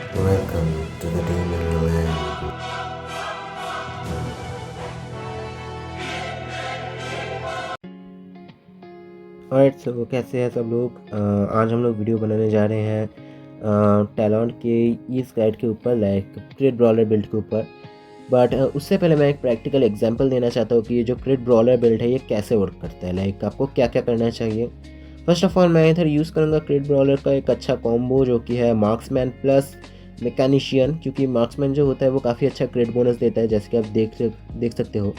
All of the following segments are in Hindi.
Welcome to the Demon Land. और सो कैसे हैं सब लोग। आज हम लोग वीडियो बनाने जा रहे हैं टैलेंट के ईस्ट गाइड के ऊपर, लाइक क्रिट ब्रॉलर बिल्ड के ऊपर। बट उससे पहले मैं एक प्रैक्टिकल एग्जांपल देना चाहता हूँ कि ये जो क्रिट ब्रॉलर बिल्ड है ये कैसे वर्क करता है, लाइक आपको क्या क्या करना चाहिए। फर्स्ट ऑफ ऑल मैं इधर यूज़ करूँगा क्रिट ब्रॉलर का एक अच्छा कॉम्बो जो कि है मार्क्समैन प्लस मैकेनिशियन, क्योंकि मार्क्समैन जो होता है वो काफ़ी अच्छा क्रिट बोनस देता है, जैसे कि आप देख सकते हो।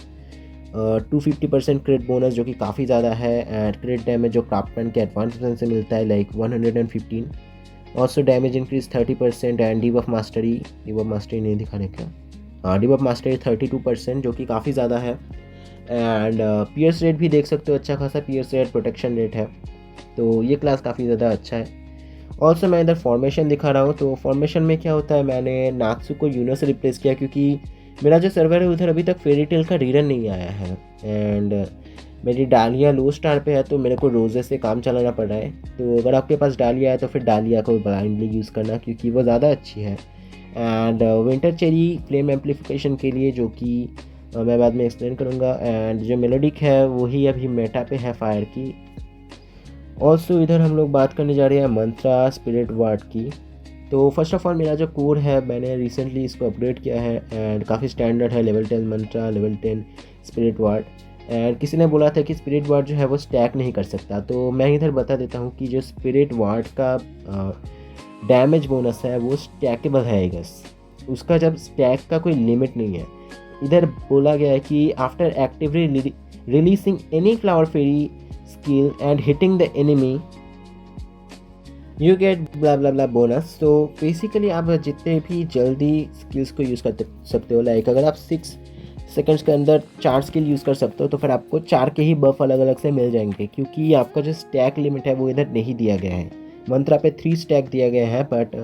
250% क्रिट बोनस जो कि काफ़ी ज़्यादा है, एंड क्रिट डैमेज जो क्राफ्टमैन के एडवांस से मिलता है like 115। Also damage increase 30% and debuff mastery नहीं दिखा रहे क्या, हाँ डीबफ मास्टरी 32% जो कि काफ़ी ज़्यादा है। एंड पियर्स रेट भी देख सकते हो, अच्छा खासा पियर्स रेट प्रोटेक्शन रेट है, तो ये क्लास काफ़ी ज़्यादा अच्छा है। ऑल्सो मैं इधर फॉर्मेशन दिखा रहा हूँ, तो फॉर्मेशन में क्या होता है, मैंने नाक्सु को यूनो से रिप्लेस किया क्योंकि मेरा जो सर्वर है उधर अभी तक फेरी टेल का रीरन नहीं आया है, एंड मेरी डालिया लो स्टार पे है, तो मेरे को रोजे से काम चलाना पड़ रहा है। तो अगर आपके पास डालिया है तो फिर डालिया को ब्लाइंडली यूज़ करना, क्योंकि वो ज़्यादा अच्छी है। And winter cherry flame amplification के लिए, जो कि मैं बाद में एक्सप्लेन करूँगा। एंड जो मेलोडिक है वही अभी मेटा पे है फायर की। ऑल्सो इधर हम लोग बात करने जा रहे हैं मंत्रा स्पिरिट वार्ड की। तो फर्स्ट ऑफ ऑल मेरा जो कोर है मैंने रिसेंटली इसको अपग्रेड किया है, एंड काफ़ी स्टैंडर्ड है, level 10 Mantra, level 10 spirit ward. And किसी ने बोला था कि स्पिरिट वार्ड जो है वो स्टैक नहीं कर सकता, तो मैं इधर बता देता हूँ कि जो स्पिरिट वार्ड का डैमेज बोनस है वो स्टैकेबल है आई गेस। उसका जब स्टैक का कोई लिमिट नहीं है। इधर बोला गया है कि after actively releasing any flower fairy skill and hitting the enemy you get blah blah blah bonus। तो बेसिकली आप जितने भी जल्दी स्किल्स को यूज़ कर सकते हो, लाइक अगर आप 6 सेकंड्स के अंदर 4 स्किल यूज़ कर सकते हो तो फिर आपको 4 के ही बफ अलग अलग से मिल जाएंगे, क्योंकि आपका जो स्टैक लिमिट है वो इधर नहीं दिया गया है। मंत्रा पे 3 स्टैक दिया गया है, बट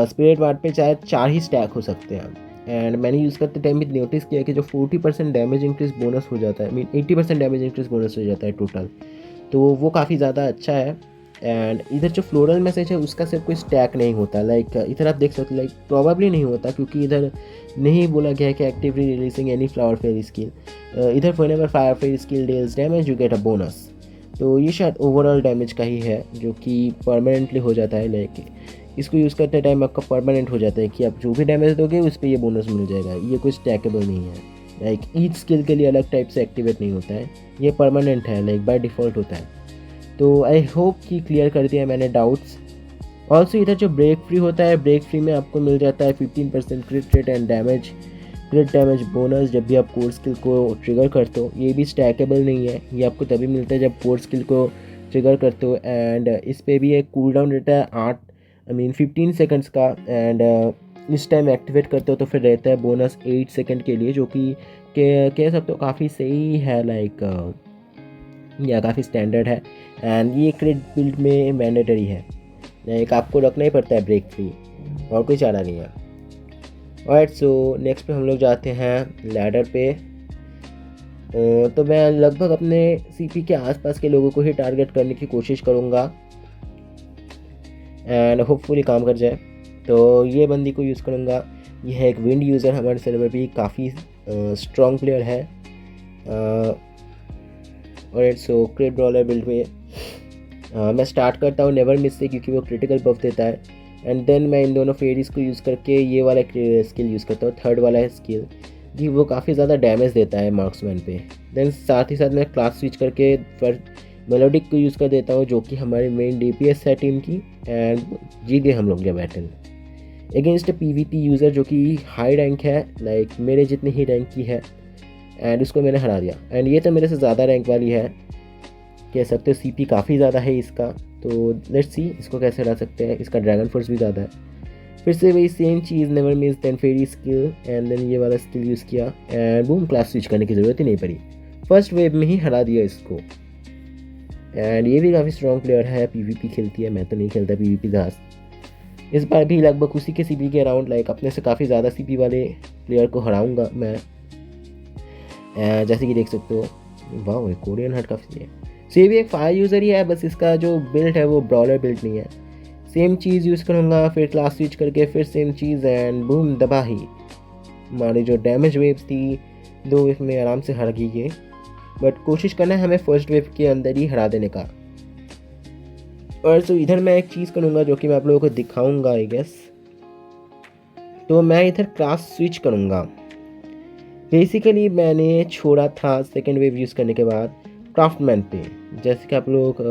स्पिरिट वार्ड पे शायद 4 ही स्टैक हो सकते हैं। एंड मैंने यूज़ करते टाइम भी नोटिस किया कि जो 40% डैमेज इंक्रीज बोनस हो जाता है, 80% डैमेज इंक्रीज बोनस हो जाता है टोटल, तो वो काफ़ी ज़्यादा अच्छा है। एंड इधर जो फ्लोरल मैसेज है उसका सिर्फ कोई स्टैक नहीं होता, लाइक इधर आप देख सकते हो, लाइक प्रोबेबली नहीं होता क्योंकि इधर नहीं बोला गया है कि actively releasing any flower fairy skill. इधर whenever flower fairy skill deals damage you get a bonus. तो ये शायद ओवरऑल डैमेज का ही है जो कि परमानेंटली हो जाता है, लाइक इसको यूज़ करते टाइम आपका परमानेंट हो जाता है कि आप जो भी डैमेज दोगे उस पर ये बोनस मिल जाएगा। ये कोई स्टैकेबल नहीं है, लाइक ईच स्किल के लिए अलग टाइप से एक्टिवेट नहीं होता है, ये परमानेंट है, लाइक बाय डिफ़ॉल्ट होता है। तो आई होप कि क्लियर कर दिया मैंने डाउट्स। ऑल्सो इधर जो ब्रेक फ्री होता है, ब्रेक फ्री में आपको मिल जाता है 15% क्रिट रेट एंड क्रिट डैमेज बोनस जब भी आप कोर स्किल को ट्रिगर करते हो। ये भी स्टैकेबल नहीं है, ये आपको तभी मिलता है जब कोर स्किल को ट्रिगर करते हो। एंड इस पर भी एक कूल डाउन रहता है 15 सेकंड्स का, एंड इस टाइम एक्टिवेट करते हो तो फिर रहता है बोनस 8 सेकंड के लिए, जो कि कह सकते हो काफ़ी सही है, लाइक या काफ़ी स्टैंडर्ड है। एंड ये क्रिट बिल्ड में मैंडेटरी है, लाइक आपको रखना ही पड़ता है ब्रेक फ्री, और कोई चारा नहीं है। ऑलराइट, सो नेक्स्ट पे हम लोग जाते हैं लैडर पे। तो मैं लगभग अपने सीपी के आसपास के लोगों को ही टारगेट करने की कोशिश करूँगा, एंड होपफुली काम कर जाए। तो ये बंदी को यूज़ करूँगा, यह है एक विंड यूज़र, हमारे सर्वर भी काफ़ी स्ट्रॉन्ग प्लेयर है। और सो क्रिट ब्रॉलर बिल्ड में मैं स्टार्ट करता हूँ नेवर मिस से, क्योंकि वो क्रिटिकल बफ देता है। एंड देन मैं इन दोनों फेरीज को यूज़ करके ये वाला स्किल यूज़ करता हूँ, थर्ड वाला है स्किल जी, वो काफ़ी ज़्यादा डैमेज देता है मार्क्समैन पे। देन साथ ही साथ मैं क्लास स्विच करके फिर मेलोडिक को यूज़ कर देता हूँ, जो कि हमारी मेन DPS है टीम की। एंड जीत गए हम लोग ये बैटल अगेंस्ट PvP यूज़र जो कि हाई रैंक है, लाइक मेरे जितनी ही रैंक की है, एंड उसको मैंने हरा दिया। एंड ये तो मेरे से ज़्यादा रैंक वाली है, कह सकते हो CP काफ़ी ज़्यादा है इसका। तो लेट्स सी इसको कैसे हरा सकते हैं, इसका ड्रैगन फोर्स भी ज़्यादा है। फिर से वही सेम चीज़, never miss then fairy skill, and then ये वाला स्किल यूज़ किया, एंड बूम क्लास स्विच करने की ज़रूरत ही नहीं पड़ी, फर्स्ट वेव में ही हरा दिया इसको। एंड ये भी काफ़ी स्ट्रॉन्ग प्लेयर है, PvP खेलती है, मैं तो नहीं खेलता PvP खास। इस बार भी लगभग उसी के CP के अराउंड, लाइक अपने से काफ़ी ज़्यादा CP वाले प्लेयर को हराऊँगा मैं। जैसे कि देख सकते हो, वाह कोरियन हार्ट काफ़ी है। सो ये भी एक फायर यूज़र ही है, बस इसका जो बिल्ड है वो ब्रॉलर बिल्ड नहीं है। सेम चीज़ यूज़ करूँगा, फिर क्लास स्विच करके फिर सेम चीज़ एंड बूम दबाही। हमारी जो डैमेज वेव्स थी 2 वेव में आराम से हर गई ये, बट कोशिश करना है हमें फर्स्ट वेव के अंदर ही हरा देने का। और तो इधर मैं एक चीज़ करूँगा जो कि मैं आप लोगों को दिखाऊँगा आई गेस। तो मैं इधर क्लास स्विच करूँगा। बेसिकली मैंने छोड़ा था सेकेंड वेव यूज़ करने के बाद क्राफ्टमैन पे, जैसे कि आप लोग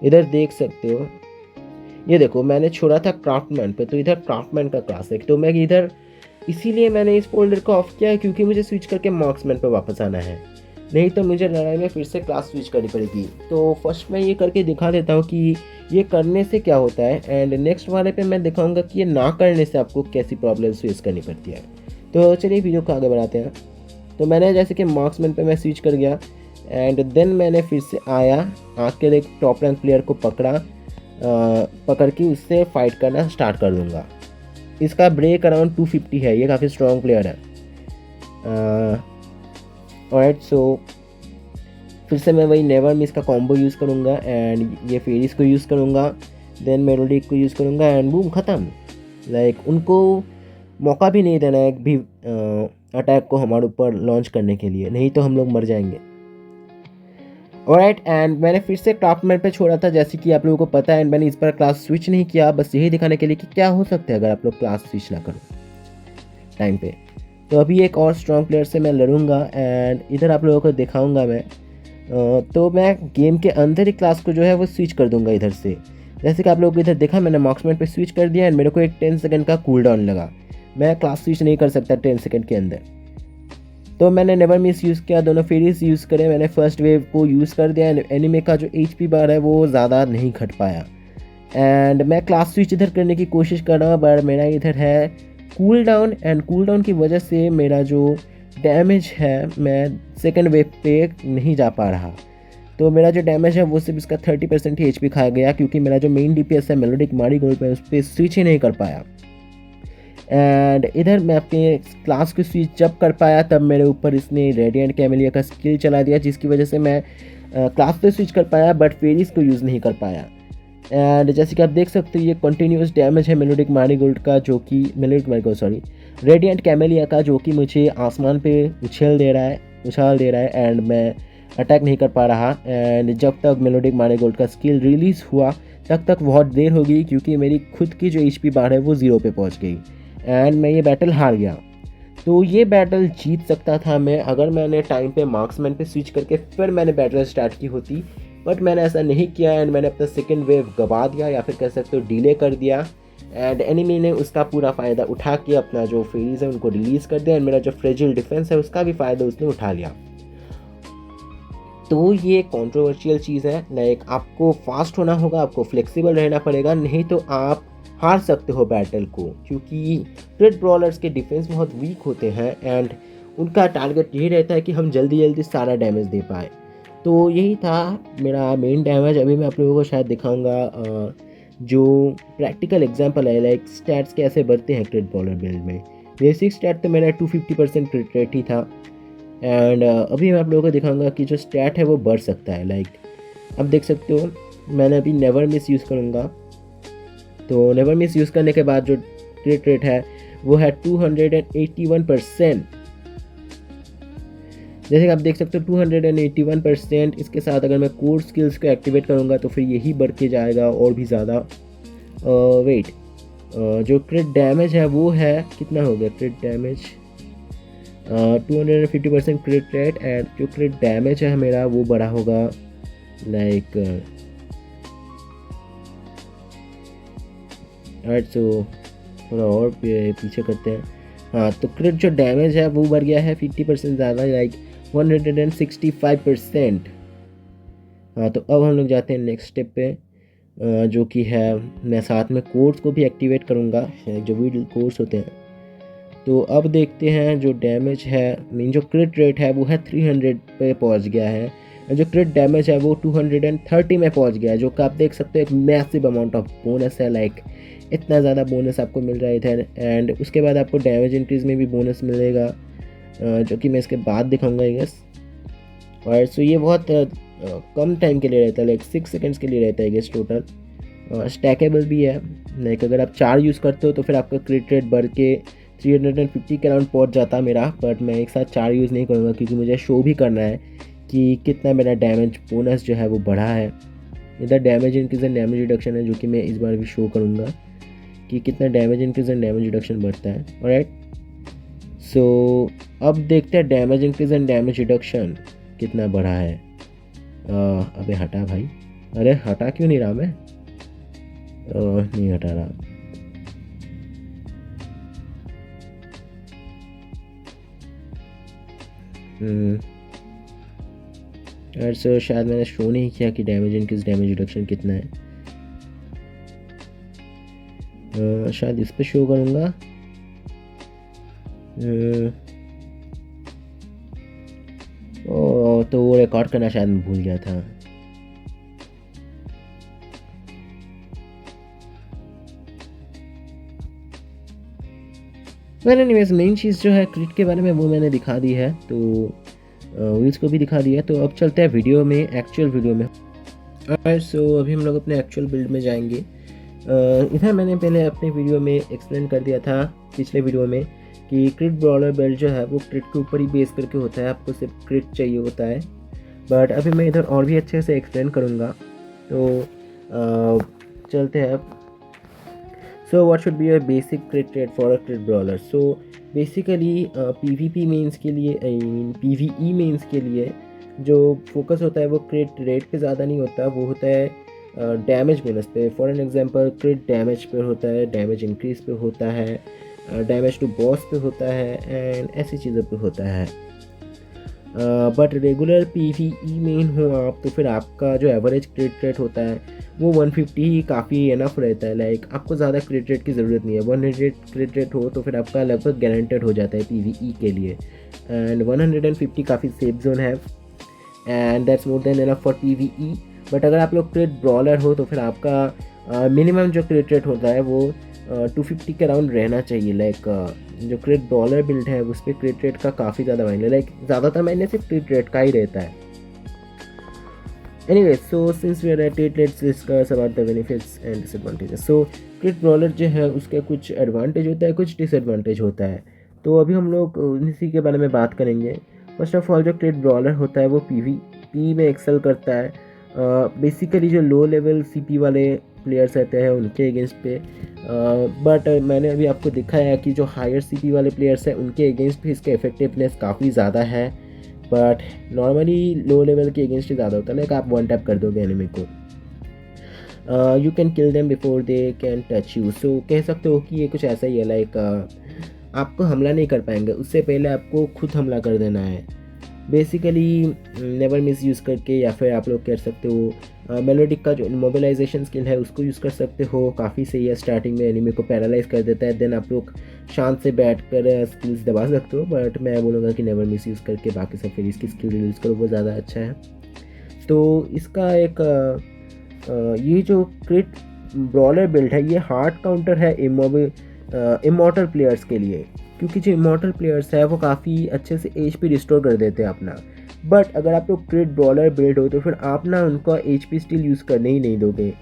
इधर देख सकते हो। ये देखो मैंने छोड़ा था क्राफ्टमैन पे, तो इधर क्राफ्टमैन का क्लास है। तो मैं इधर इसीलिए मैंने इस फोल्डर को ऑफ किया है क्योंकि मुझे स्विच करके मार्क्समैन पे वापस आना है, नहीं तो मुझे लड़ाई में फिर से क्लास स्विच करनी पड़ेगी। तो फर्स्ट मैं ये करके दिखा देता हूँ कि ये करने से क्या होता है, एंड नेक्स्ट वाले पे मैं दिखाऊंगा कि ये ना करने से आपको कैसी प्रॉब्लम्स फेस करनी पड़ती है। तो चलिए वीडियो को आगे बढ़ाते हैं। तो मैंने जैसे कि मार्क्समैन पे मैं स्विच कर गया एंड देन मैंने फिर से आया, आकर एक टॉप रैंक प्लेयर को पकड़ के उससे फाइट करना स्टार्ट कर दूँगा। इसका ब्रेक अराउंड 250 है, ये काफ़ी स्ट्रॉन्ग प्लेयर है। ऑलराइट, सो फिर से मैं वही नेवर मिस का कॉम्बो यूज़ करूँगा एंड ये फेरिस को यूज़ करूँगा, देन मेलोडिक को यूज़ करूँगा एंड बूम ख़त्म। लाइक उनको मौका भी नहीं देना एक भी अटैक को हमारे ऊपर लॉन्च करने के लिए, नहीं तो हम लोग मर जाएंगे। ऑलराइट, एंड मैंने फिर से क्राफ्टमैन पे छोड़ा था जैसे कि आप लोगों को पता है, एंड मैंने इस पर क्लास स्विच नहीं किया, बस यही दिखाने के लिए कि क्या हो सकता है अगर आप लोग क्लास स्विच ना करो टाइम पे। तो अभी एक और स्ट्रॉन्ग प्लेयर से मैं लड़ूंगा एंड इधर आप लोगों को दिखाऊंगा मैं। तो मैं गेम के अंदर ही क्लास को जो है वो स्विच कर दूंगा इधर से। जैसे कि आप लोगों को इधर देखा, मैंने मार्क्समैन पे स्विच कर दिया एंड मेरे को एक 10 सेकंड का कूल डाउन लगा। मैं क्लास स्विच नहीं कर सकता 10 सेकंड के अंदर, तो मैंने नेवर मिस यूज़ किया, दोनों फेरीज यूज़ करे। मैंने फर्स्ट वेव को यूज़ कर दिया, एनिमे का जो HP बार है वो ज़्यादा नहीं घट पाया एंड मैं क्लास स्विच इधर करने की कोशिश कर रहा हूँ, बट मेरा इधर है cool down and cool down की वजह से मेरा जो डैमेज है मैं सेकंड वेव पे नहीं जा पा रहा। तो मेरा जो डैमेज है वो सिर्फ इसका 30% ही HP खा गया, क्योंकि मेरा जो मेन DPS है मेलोडिक मारीगोल्ड पे उस पर स्विच ही नहीं कर पाया। एंड इधर मैं अपने क्लास को स्विच जब कर पाया तब मेरे ऊपर इसने रेडिएंट कैमेलिया का स्किल चला दिया, जिसकी वजह से मैं क्लास पे स्विच कर पाया बट फेरिस को यूज़ नहीं कर पाया। एंड जैसे कि आप देख सकते हो ये कंटिन्यूस डैमेज है मेलोडिक मारीगोल्ड का, जो कि रेडिएंट कैमेलिया का, जो कि मुझे आसमान पे उछाल दे रहा है एंड मैं अटैक नहीं कर पा रहा। एंड जब तक मेलोडिक मारीगोल्ड का स्किल रिलीज़ हुआ तब तक बहुत देर हो गई, क्योंकि मेरी खुद की जो HP बार है वो 0 पे पहुंच गई एंड मैं ये बैटल हार गया। तो ये बैटल जीत सकता था मैं अगर मैंने टाइम पे मार्क्समैन पे स्विच करके फिर मैंने बैटल स्टार्ट की होती, बट मैंने ऐसा नहीं किया एंड मैंने अपना सेकेंड वेव गवा दिया, या फिर कह सकते हो डिले कर दिया। एंड एनिमी ने उसका पूरा फ़ायदा उठा के अपना जो फेरीज है उनको रिलीज़ कर दिया एंड मेरा जो फ्रेजिल डिफेंस है उसका भी फ़ायदा उसने उठा लिया। तो ये कंट्रोवर्शियल चीज़ है। लाइक आपको फास्ट होना होगा, आपको फ्लेक्सिबल रहना पड़ेगा, नहीं तो आप हार सकते हो बैटल को, क्योंकि क्रिट ब्रॉलर्स के डिफेंस बहुत वीक होते हैं एंड उनका टारगेट यही रहता है कि हम जल्दी जल्दी सारा डैमेज दे पाए। तो यही था मेरा मेन डैमेज। अभी मैं आप लोगों को शायद दिखाऊंगा जो प्रैक्टिकल एग्जांपल है, लाइक स्टैट्स कैसे बढ़ते हैं क्रिट ब्रॉलर बिल्ड में। बेसिक स्टैट तो मेरा 250% क्रिट रेट ही था एंड अभी मैं आप लोगों को दिखाऊंगा कि जो स्टैट है वो बढ़ सकता है। लाइक आप देख सकते हो मैंने अभी नेवर मिस यूज़ करूँगा, तो नेवर मिस यूज़ करने के बाद जो क्रिट रेट है वो है 281%। जैसे कि आप देख सकते हो 281%। इसके साथ अगर मैं कोर स्किल्स को एक्टिवेट करूँगा तो फिर यही बढ़ के जाएगा और भी ज़्यादा। वेट, जो क्रिट डैमेज है वो है कितना हो गया क्रिट डैमेज, 250% क्रिट रेट एंड जो क्रिट डैमेज है मेरा वो बड़ा होगा लाइक राइट। सो थोड़ा और पीछे करते हैं। हाँ, तो क्रिट जो डैमेज है वो बढ़ गया है 50% ज़्यादा, लाइक 165%। हाँ, तो अब हम लोग जाते हैं नेक्स्ट स्टेप पे, जो कि है मैं साथ में कोर्स को भी एक्टिवेट करूँगा, जो वीड कोर्स होते हैं। तो अब देखते हैं जो डैमेज है, मीन जो क्रिट रेट है वो है 300 पे पहुंच गया है, जो क्रिट डैमेज है वो 230 में पहुंच गया है, जो कि आप देख सकते हो एक मैसिव अमाउंट ऑफ बोनस है। लाइक इतना ज़्यादा बोनस आपको मिल रहा है इधर। एंड उसके बाद आपको डैमेज इंक्रीज में भी बोनस मिलेगा, जो कि मैं इसके बाद दिखाऊंगा आई गेस। और सो ये बहुत कम टाइम के लिए रहता है, लाइक 6 सेकेंड्स के लिए रहता है आई गेस टोटल। स्टैकेबल भी है। लाइक अगर आप 4 यूज़ करते हो तो फिर आपका क्रिट रेट बढ़ के 350 के अराउंड पहुँच जाता मेरा, बट मैं एक साथ 4 यूज़ नहीं करूँगा क्योंकि मुझे शो भी करना है कि कितना मेरा डैमेज बोनस जो है वो बढ़ा है। इधर damage increase and damage reduction है जो कि मैं इस बार भी शो करूँगा कि कितना damage increase and damage reduction बढ़ता है। ऑलराइट, सो अब देखते हैं damage increase and damage reduction कितना बढ़ा है। अबे हटा भाई, अरे हटा क्यों नहीं रहा मैं? नहीं हटा रहा। यार सर शायद मैंने शो नहीं किया कि डैमेज इंक्रीज डैमेज रिडक्शन कितना है। शायद इस पे शो करूँगा। तो वो रिकॉर्ड करना शायद मैं भूल गया था। वेल एनीवेज, मेन चीज़ जो है क्रिट के बारे में वो मैंने दिखा दी है, तो व्हील्स को भी दिखा दिया है। तो अब चलते हैं वीडियो में, एक्चुअल वीडियो में। सो अभी हम लोग अपने एक्चुअल बिल्ड में जाएंगे। इधर मैंने पहले अपने वीडियो में एक्सप्लेन कर दिया था पिछले वीडियो में कि क्रिट ब्रॉलर बेल्ट जो है वो क्रिट के ऊपर ही बेस करके होता है, आपको सिर्फ क्रिट चाहिए होता है। बट अभी मैं इधर और भी अच्छे से एक्सप्लेन करूँगा, तो चलते हैं अब। So what should be your basic crit rate for a crit brawler? So basically PvP mains के लिए, आई मीन PvE मेंस के लिए जो फोकस होता है वो क्रिट रेट पे ज़्यादा नहीं होता, वो होता है डैमेज बोनस पे। फॉर एन एग्जांपल क्रिट डैमेज पे होता है, डैमेज इंक्रीज पे होता है, डैमेज टू बॉस पे होता है, एंड ऐसी चीज़ों पे होता है। बट रेगुलर PvE मेन हो आप तो फिर आपका जो एवरेज क्रिट रेट होता है वो 150 ही काफ़ी इनफ रहता है। लाइक आपको ज़्यादा क्रिट रेट की ज़रूरत नहीं है। 100 क्रिट रेट हो तो फिर आपका लगभग गारंटेड हो जाता है PvE के लिए, एंड 150 काफ़ी सेफ जोन है, and that's more than enough for PvE। But अगर आप लोग क्रिट ब्रॉलर हो तो फिर आपका मिनिमम जो क्रिट रेट होता है वो 250 के अराउंड रहना चाहिए। लाइक जो क्रिट ब्रॉलर बिल्ड है उस पर क्रिट रेट का काफ़ी ज़्यादा मायने, लाइक ज़्यादातर मायने सिर्फ क्रिट रेट का ही रहता है। Anyway, so since we are at it, let's discuss about the benefits and disadvantages. So क्रिट brawler जो है उसका कुछ एडवांटेज होता है, कुछ डिसएडवांटेज होता है, तो अभी हम लोग इसी के बारे में बात करेंगे। फर्स्ट ऑफ ऑल जो क्रिट ब्रॉलर होता है वो PvP में एक्सेल करता है। बेसिकली जो लो लेवल CP वाले प्लेयर्स रहते हैं उनके अगेंस्ट पे, बट मैंने अभी आपको दिखाया कि जो हायर CP वाले प्लेयर्स हैं उनके अगेंस्ट भी इसका इफेक्टिवनेस काफ़ी ज़्यादा है, बट नॉर्मली लो लेवल के अगेंस्ट ही ज़्यादा होता है। लाइक आप वन टैप कर दोगे एनिमी को, you can kill them before they can touch you. So कह सकते हो कि ये कुछ ऐसा ही है, लाइक आपको हमला नहीं कर पाएंगे, उससे पहले आपको खुद हमला कर देना है। बेसिकली नेवर मिस यूज़ करके, या फिर आप लोग कर सकते हो मेलोडिक का जो मोबिलाइजेशन स्किल है उसको यूज़ कर सकते हो, काफ़ी सही है। स्टार्टिंग में एनिमी को पैरालाइज कर देता है, देन आप लोग शांत से बैठ कर स्किल्स दबा सकते हो, बट मैं बोलूँगा कि नेवर मिस यूज़ करके बाकी सब फिर इसकी स्किल यूज़ करो, वो ज़्यादा अच्छा है। तो इसका एक ये जो क्रिट ब्रॉलर बिल्ड है ये हार्ड काउंटर है इमॉर्टल प्लेयर्स के लिए, क्योंकि जो इमॉर्टल प्लेयर्स है वो काफ़ी अच्छे से HP रिस्टोर कर देते हैं अपना। बट अगर आप लोग क्रिट ब्रॉलर बिल्ड हो तो फिर आप ना उनका HP स्टील यूज़ करने ही नहीं दोगे।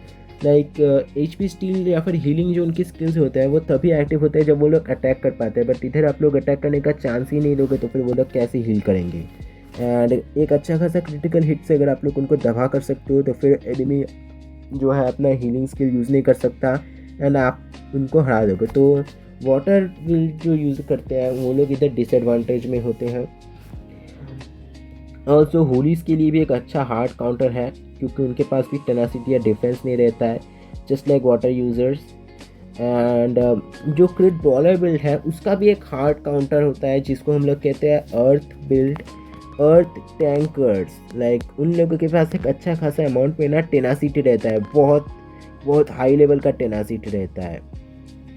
लाइक HP स्टील या फिर हीलिंग जो उनकी स्किल्स होते हैं वो तभी एक्टिव होते हैं जब वो लोग अटैक कर पाते हैं, बट इधर आप लोग अटैक करने का चांस ही नहीं दोगे तो फिर वो लोग कैसे हील करेंगे। एंड एक अच्छा खासा क्रिटिकल हिट से अगर आप लोग उनको दबा कर सकते हो तो फिर एनिमी जो है अपना हीलिंग स्किल यूज़ नहीं कर सकता, एंड आप उनको हरा दोगे। तो वाटर बिल्ड जो यूज़ करते हैं वो लोग इधर डिसएडवांटेज में होते हैं। और जो होलीज के लिए भी एक अच्छा हार्ड काउंटर है, क्योंकि उनके पास भी टेनासिटी या डिफेंस नहीं रहता है, just like water users. And जो क्रिट ब्रॉलर बिल्ड है उसका भी एक हार्ड काउंटर होता है जिसको हम लोग कहते हैं अर्थ बिल्ड, अर्थ टैंकर्स। लाइक उन लोगों के पास एक अच्छा खासा अमाउंट में ना टेनासिटी रहता है, बहुत बहुत हाई लेवल का टेनासिटी रहता है।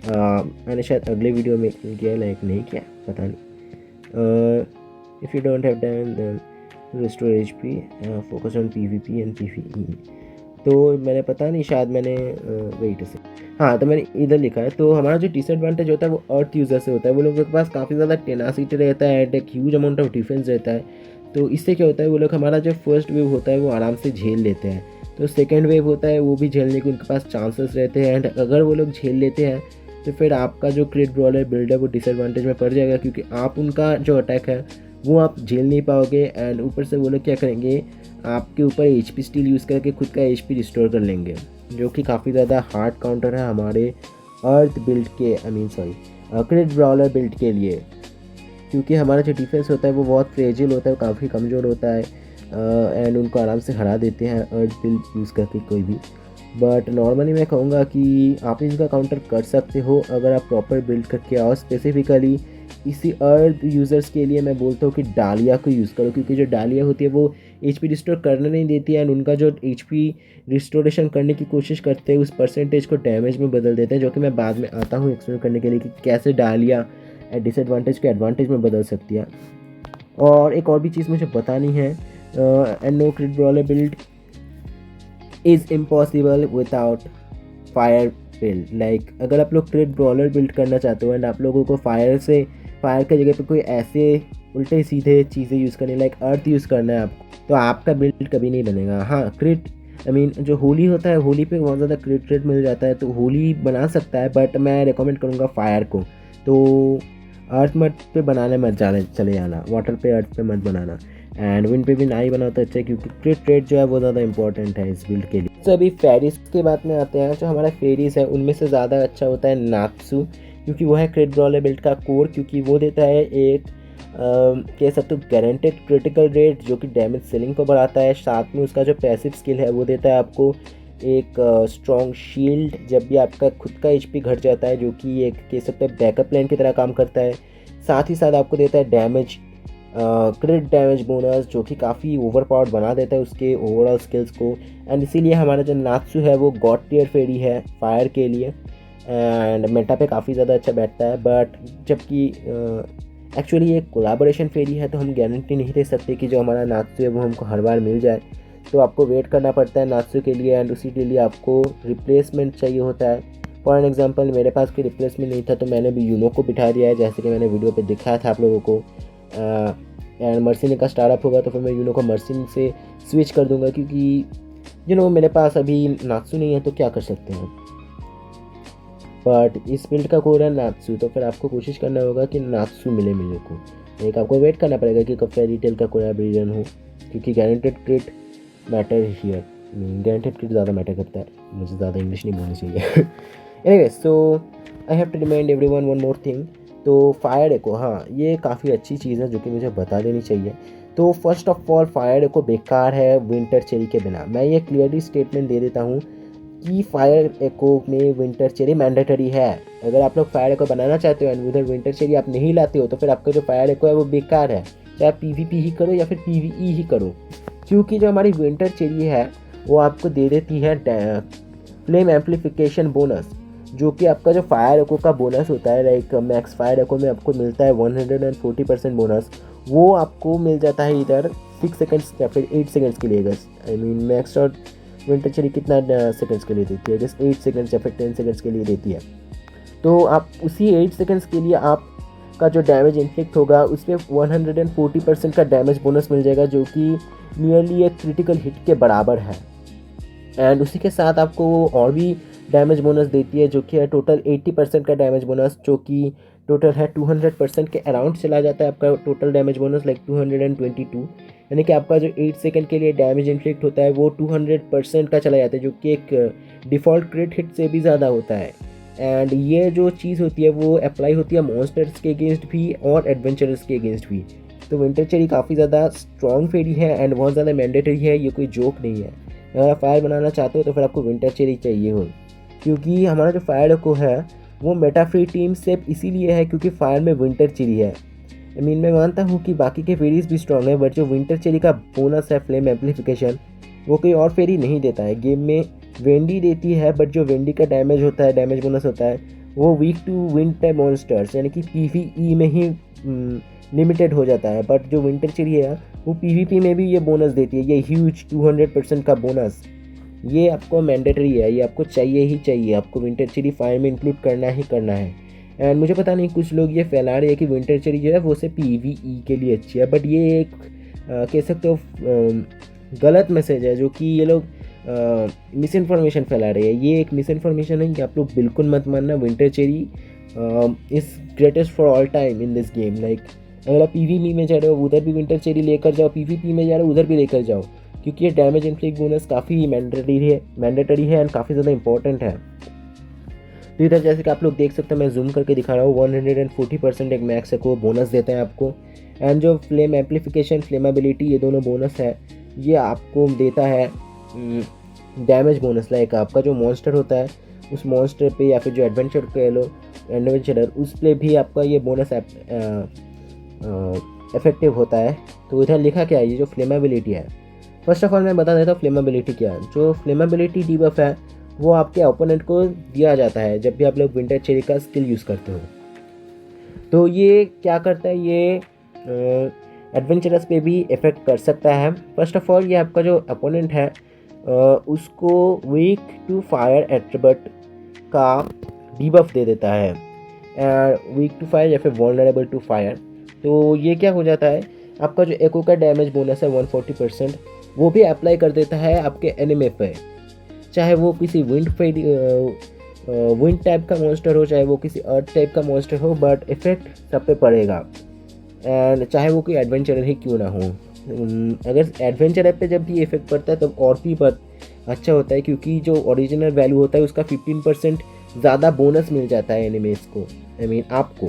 मैंने शायद अगले वीडियो में किया, लाइक नहीं किया, पता नहीं। If you don't have done then restore HP, focus on PvP and PvE। तो मैंने पता नहीं, शायद मैंने वेट से, हाँ तो मैंने इधर लिखा है। तो हमारा जो डिसएडवांटेज होता है वो अर्थ यूज़र से होता है, वो लोगों के पास काफ़ी ज़्यादा टेनासिटी रहता है एंड एक ह्यूज अमाउंट ऑफ डिफेंस रहता है। तो इससे क्या होता है, वो लोग हमारा जो फर्स्ट वेव होता है वो आराम से झेल लेते हैं। तो सेकेंड वेव होता है वो भी झेलने के उनके पास चांसेस रहते हैं। एंड अगर वो लोग झेल लेते हैं तो फिर आपका जो क्रिट ब्रॉलर बिल्ड है वो डिसएडवांटेज में पड़ जाएगा, क्योंकि आप उनका जो अटैक है वो आप झेल नहीं पाओगे। एंड ऊपर से वो लोग क्या करेंगे, आपके ऊपर HP स्टील यूज़ करके खुद का HP रिस्टोर कर लेंगे, जो कि काफ़ी ज़्यादा हार्ड काउंटर है हमारे अर्थ बिल्ड के क्रिट ब्रॉलर बिल्ड के लिए, क्योंकि हमारा जो डिफेंस होता है वो बहुत फ्रेजिल होता है, काफ़ी कमज़ोर होता है। एंड उनको आराम से हरा देते हैं अर्थ बिल्ड यूज़ करके कोई भी। बट नॉर्मली मैं कहूँगा कि आप इनका काउंटर कर सकते हो अगर आप प्रॉपर बिल्ड करके आओ। स्पेसिफिकली इसी अर्थ यूज़र्स के लिए मैं बोलता हूँ कि डालिया को यूज़ करो, क्योंकि जो डालिया होती है वो HP रिस्टोर करने नहीं देती है। एंड उनका जो HP रिस्टोरेशन करने की कोशिश करते हैं उस परसेंटेज को डैमेज में बदल देते हैं, जो कि मैं बाद में आता हूँ एक्सप्लेन करने के लिए कि कैसे डालिया डिसएडवांटेज को एडवांटेज में बदल सकती है। और एक और भी चीज़ मुझे बतानी है, and no crit brawler build is impossible without fire build. Like अगर आप लोग क्रिट ब्रॉलर बिल्ड करना चाहते हो एंड आप लोगों को फायर की जगह पे कोई ऐसे उल्टे सीधे चीज़ें यूज़ करनी, लाइक अर्थ यूज़ करना है आपको, तो आपका बिल्ड कभी नहीं बनेगा। हाँ, क्रिट जो होली होता है, होली पे बहुत ज़्यादा क्रिट मिल जाता है, तो होली बना सकता है, बट मैं रिकमेंड करूँगा फायर को। तो अर्थ मत पे बनाने मत चले जाना, वाटर पे अर्थ पे मत बनाना। एंड विंड पे भी ना ही बनाओ तो अच्छा है, क्योंकि क्रिट रेट जो है वो ज़्यादा इंपॉर्टेंट है इस बिल्ड के लिए। तो अभी फेरिस के बात में आते हैं। जो हमारा फेरिस है उनमें से ज़्यादा अच्छा होता है नात्सू, क्योंकि वो है क्रिट ब्रॉलर बिल्ड का कोर, क्योंकि वो देता है एक कह सकते हो गारंटेड क्रिटिकल रेट जो कि डैमेज सीलिंग को बढ़ाता है। साथ में उसका जो पैसिव स्किल है वो देता है आपको एक स्ट्रॉन्ग शील्ड जब भी आपका खुद का HP घट जाता है, जो कि एक कह सकते हैं बैकअप प्लान की तरह काम करता है। साथ ही साथ आपको देता है डैमेज क्रिट डैमेज बोनस, जो कि काफ़ी ओवर पावर्ड बना देता है उसके ओवरऑल स्किल्स को। एंड इसीलिए हमारा जो नात्सू है वो गॉड टियर फेरी है फायर के लिए, एंड मेटा पे काफ़ी ज़्यादा अच्छा बैठता है। बट जबकि एक्चुअली ये कोलैबोरेशन फेरी है, तो हम गारंटी नहीं दे सकते कि जो हमारा नात्सू है वो हमको हर बार मिल जाए, तो आपको वेट करना पड़ता है नात्सू के लिए। एंड उसी के लिए आपको रिप्लेसमेंट चाहिए होता है। फॉर एन एग्जांपल मेरे पास कोई रिप्लेसमेंट नहीं था, तो मैंने भी यूनो को बिठा दिया है, जैसे कि मैंने वीडियो पे दिखाया था आप लोगों को। एंड मर्सिन का स्टार्टअप होगा तो फिर मैं यूनो को मर्सिन से स्विच कर दूंगा, क्योंकि मेरे पास अभी नात्सू नहीं है, तो क्या कर सकते हैं। बट इस बिल्ड का कोर है नात्सू, तो फिर आपको कोशिश करना होगा कि नात्सू मिले मेरे को। एक आपको वेट करना पड़ेगा कि कब फेरी टेल का कोलैबोरेशन हो, क्योंकि गारंटेड क्रिट मैटर हियर। गारंटेड क्रिट ज़्यादा मैटर करता है, मुझे ज़्यादा इंग्लिश नहीं बोलनी चाहिए। Anyway, so I have to remind everyone one more thing. तो फायर एको, हाँ, ये काफ़ी अच्छी चीज़ है जो कि मुझे बता देनी चाहिए। तो फर्स्ट ऑफ ऑल फायर एको बेकार है विंटर चेरी के बिना। मैं ये क्लियरली स्टेटमेंट दे देता हूँ कि फायर एको में विंटर चेरी मैंडेटरी है। अगर आप लोग फायर एको बनाना चाहते हो एंड उधर विंटर चेरी आप नहीं लाते हो, तो फिर आपका जो फायर एको है वो बेकार है। चाहे आप PvP ही करो या फिर PvE ही करो, क्योंकि जो हमारी विंटर चेरी है वो आपको दे देती है फ्लेम एम्पलीफिकेशन बोनस, जो कि आपका जो फायर एको का बोनस होता है, लाइक मैक्स फायर एको में आपको मिलता है 140% बोनस, वो आपको मिल जाता है इधर 6 सेकंड्स या फिर 8 सेकंड्स के लिए। गस मैक्स और विंटर चेरी कितना सेकंड्स के लिए देती है? जस्ट 8 सेकंड्स या फिर 10 सेकंड्स के लिए देती है। तो आप उसी 8 सेकंड्स के लिए आपका जो डैमेज इन्फ्लिक्ट होगा उस पर 140% का डैमेज बोनस मिल जाएगा, जो कि नियरली एक क्रिटिकल हिट के बराबर है। एंड उसी के साथ आपको और भी डैमेज बोनस देती है, जो कि है टोटल 80% का डैमेज बोनस, जो कि टोटल है 200% के अराउंड चला जाता है आपका टोटल डैमेज बोनस, लाइक 222। यानी कि आपका जो 8 सेकंड के लिए डैमेज इन्फ्लिक्ट होता है वो 200% का चला जाता है, जो कि एक डिफ़ॉल्ट क्रिट हिट से भी ज़्यादा होता है। एंड ये जो चीज़ होती है वो अप्लाई होती है मॉन्स्टर्स के अगेंस्ट भी और एडवेंचरर्स के अगेंस्ट भी। तो विंटर चेरी काफ़ी ज़्यादा स्ट्रॉन्ग फेरी है एंड बहुत ज़्यादा मैंडेटरी है, ये कोई जोक नहीं है। अगर आप फायर बनाना चाहते हो तो फिर आपको विंटर चेरी चाहिए हो, क्योंकि हमारा जो फायर एको है वो मेटा फ्री टीम सिर्फ इसीलिए है क्योंकि फायर में विंटर चेरी है। मैं मानता हूँ कि बाकी के फेरीज भी स्ट्रॉन्ग है, बट जो विंटर चेरी का बोनस है फ्लेम एम्पलीफिकेशन, वो कोई और फेरी नहीं देता है। गेम में वेंडी देती है, बट जो वेंडी का डैमेज होता है, डैमेज बोनस होता है, वो वीक टू विंटर मॉन्स्टर्स यानी कि PvE में ही लिमिटेड हो जाता है। बट जो विंटर चेरी है वो PvP में भी ये बोनस देती है, ये ह्यूज 200% का बोनस। ये आपको मैंडेटरी है, ये आपको चाहिए ही चाहिए, आपको विंटर चेरी फायर में इंक्लूड करना ही करना है। एंड मुझे पता नहीं, कुछ लोग ये फैला रहे हैं कि विंटर चेरी जो है वो सिर्फ PvE के लिए अच्छी है, बट ये एक कह सकते हो गलत मैसेज है, जो कि ये लोग मिस इन्फॉर्मेशन फैला रही है। ये एक मिस इन्फॉर्मेशन है कि आप लोग बिल्कुल मत मानना। Winter cherry is greatest for all time in this game. Like अगर आप पीवीपी में जा रहे हो उधर भी विंटर चेरी लेकर जाओ, पीवीपी में जा रहे हो उधर भी लेकर जाओ, क्योंकि ये डैमेज इन्फ्लिक्ट बोनस काफ़ी मैंडेटरी है एंड काफ़ी ज़्यादा इंपॉर्टेंट है। तो इधर जैसे कि आप लोग देख सकते हैं, मैं जूम करके दिखा रहा हूँ, 140% एक मैक्स को बोनस देते हैं आपको। एंड जो फ्लेम एम्पलीफिकेशन, फ्लेमेबिलिटी, ये दोनों बोनस है, ये आपको देता है डैमेज बोनस। लाइक आपका जो मॉन्स्टर होता है उस मॉन्स्टर पे या फिर जो एडवेंचरर उस पर भी आपका ये बोनस इफेक्टिव होता है। तो इधर लिखा क्या है, ये जो फ्लेमेबिलिटी है, फर्स्ट ऑफ ऑल मैं बता देता हूँ फ्लेमेबिलिटी क्या है। जो फ्लेमेबिलिटी डिबफ है वो आपके ओपोनेंट को दिया जाता है जब भी आप लोग विंटर चेरी का स्किल यूज़ करते हो। तो ये क्या करता है, ये एडवेंचरस पे भी इफ़ेक्ट कर सकता है। फर्स्ट ऑफ ऑल ये आपका जो अपोनेंट है उसको वीक टू फायर एट्रिब्यूट का डिबफ दे देता है, वीक टू फायर या फिर वल्नरेबल टू फायर। तो ये क्या हो जाता है, आपका जो एको का डैमेज बोनस है 140%, वो भी अप्लाई कर देता है आपके एनिमी पे, चाहे वो किसी विंड टाइप का मॉन्स्टर हो, चाहे वो किसी अर्थ टाइप का मॉन्स्टर हो, बट इफेक्ट सब पे पड़ेगा। एंड चाहे वो कोई एडवेंचरर ही क्यों ना हो। अगर एडवेंचरर पे जब भी इफेक्ट पड़ता है तब और भी अच्छा होता है, क्योंकि जो ओरिजिनल वैल्यू होता है उसका 15% ज़्यादा बोनस मिल जाता है एनिमीज़ को, आपको।